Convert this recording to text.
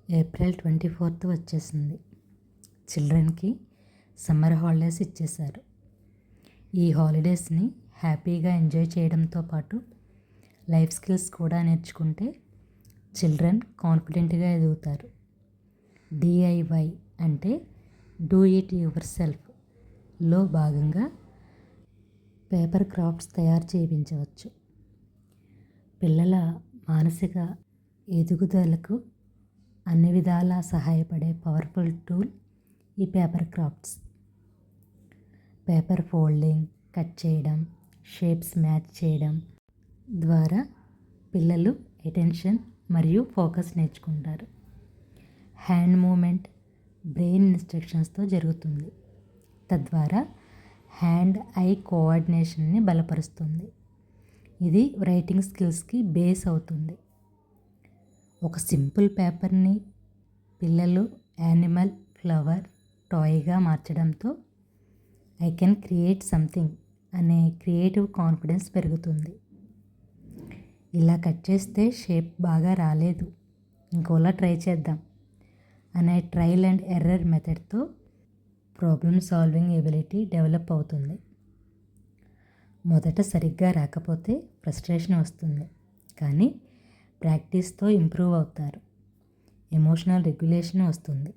April 24th వచ్చేసింది. చిల్డ్రన్కి summer holidays ఇచ్చేశారు. ఈ హాలిడేస్ని హ్యాపీగా ఎంజాయ్ చేయడంతో పాటు లైఫ్ స్కిల్స్ కూడా నేర్చుకుంటే చిల్డ్రన్ కాన్ఫిడెంట్గా ఎదుగుతారు. డిఐవై అంటే డూ ఇట్ యువర్ సెల్ఫ్లో భాగంగా పేపర్ క్రాఫ్ట్స్ తయారు చేయించవచ్చు. పిల్లల మానసిక ఎదుగుదలకు అన్ని విధాలా సహాయపడే పవర్ఫుల్ టూల్ ఈ paper crafts. Paper folding, cut చేయడం, షేప్స్ మ్యాచ్ చేయడం ద్వారా పిల్లలు అటెన్షన్ మరియు ఫోకస్ నేర్చుకుంటారు. హ్యాండ్ మూమెంట్ బ్రెయిన్ ఇన్స్ట్రక్షన్స్తో జరుగుతుంది. తద్వారా హ్యాండ్ ఐ కోఆర్డినేషన్ని బలపరుస్తుంది. ఇది రైటింగ్ స్కిల్స్కి బేస్ అవుతుంది. ఒక సింపుల్ పేపర్ని పిల్లలు యానిమల్, ఫ్లవర్, టాయ్గా మార్చడంతో ఐ కెన్ క్రియేట్ సంథింగ్ అనే క్రియేటివ్ కాన్ఫిడెన్స్ పెరుగుతుంది. ఇలా కట్ చేస్తే షేప్ బాగా రాలేదు, ఇంకోలా ట్రై చేద్దాం అనే ట్రయల్ అండ్ ఎర్రర్ మెథడ్తో ప్రాబ్లమ్ సాల్వింగ్ ఎబిలిటీ డెవలప్ అవుతుంది. మొదట సరిగ్గా రాకపోతే ఫ్రస్ట్రేషన్ వస్తుంది, కానీ ప్రాక్టీస్తో ఇంప్రూవ్ అవుతారు. ఎమోషనల్ రెగ్యులేషన్ వస్తుంది.